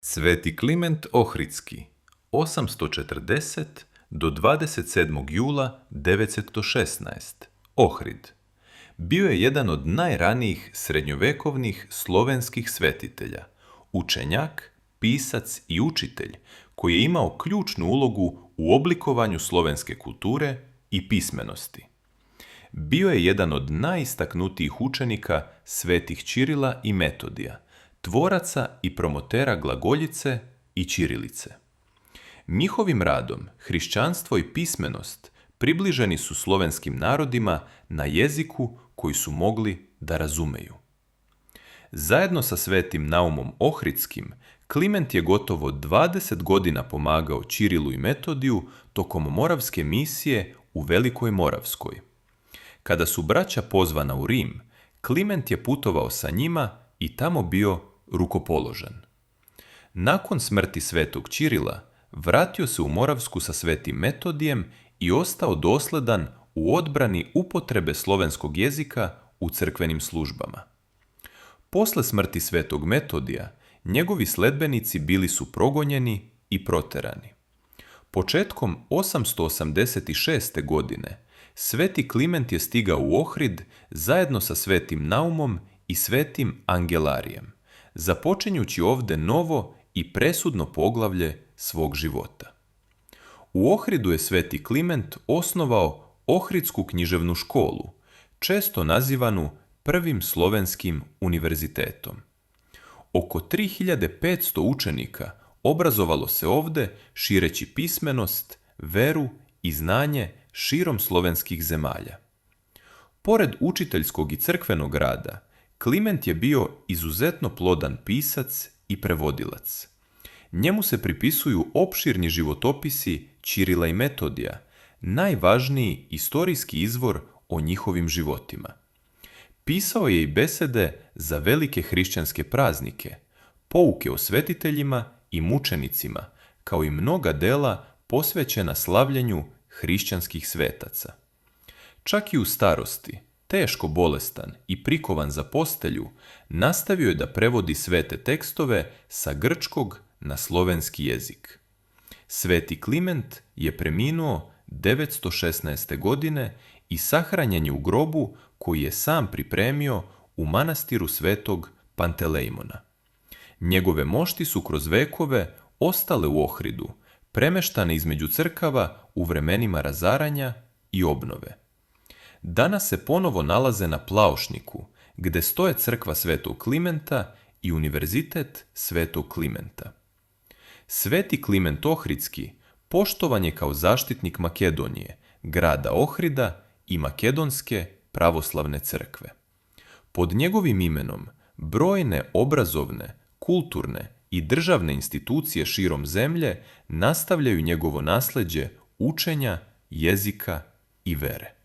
Sveti Kliment Ohridski, 840 do 27. jula 916, Ohrid, bio je jedan od najranijih srednjovekovnih slovenskih svetitelja, učenjak, pisac i učitelj koji je imao ključnu ulogu u oblikovanju slovenske kulture i pismenosti. Bio je jedan od najistaknutijih učenika svetih Ćirila i Metodija, tvoraca i promotera glagoljice i ćirilice. Njihovim radom hrišćanstvo i pismenost približeni su slovenskim narodima na jeziku koji su mogli da razumeju. Zajedno sa svetim Naumom Ohridskim, Kliment je gotovo 20 godina pomagao Ćirilu i Metodiju tokom moravske misije u Velikoj Moravskoj. Kada su braća pozvana u Rim, Kliment je putovao sa njima i tamo bio rukopoložen. Nakon smrti svetog Ćirila, vratio se u Moravsku sa svetim Metodijem i ostao dosledan u odbrani upotrebe slovenskog jezika u crkvenim službama. Posle smrti svetog Metodija, njegovi sledbenici bili su progonjeni i proterani. Početkom 886. godine, sveti Kliment je stigao u Ohrid zajedno sa svetim Naumom i svetim Angelarijem, započinjući ovde novo i presudno poglavlje svog života. U Ohridu je sveti Kliment osnovao Ohridsku književnu školu, često nazivanu prvim slovenskim univerzitetom. Oko 3500 učenika obrazovalo se ovde šireći pismenost, veru i znanje širom slovenskih zemalja. Pored učiteljskog i crkvenog rada, Kliment je bio izuzetno plodan pisac i prevodilac. Njemu se pripisuju opširni životopisi Ćirila i Metodija, najvažniji istorijski izvor o njihovim životima. Pisao je i besede za velike hrišćanske praznike, pouke o svetiteljima i mučenicima, kao i mnoga dela posvećena slavljenju hrišćanskih svetaca. Čak i u starosti, teško bolestan i prikovan za postelju, nastavio je da prevodi svete tekstove sa grčkog na slovenski jezik. Sveti Kliment je preminuo 916. godine i sahranjen je u grobu koji je sam pripremio u manastiru svetog Pantelejmona. Njegove mošti su kroz vekove ostale u Ohridu, premeštane između crkava u vremenima razaranja i obnove. Danas se ponovo nalaze na Plaošniku, gde stoje crkva svetog Klimenta i univerzitet svetog Klimenta. Sveti Kliment Ohridski poštovan je kao zaštitnik Makedonije, grada Ohrida i Makedonske pravoslavne crkve. Pod njegovim imenom brojne obrazovne, kulturne i državne institucije širom zemlje nastavljaju njegovo nasleđe učenja, jezika i vere.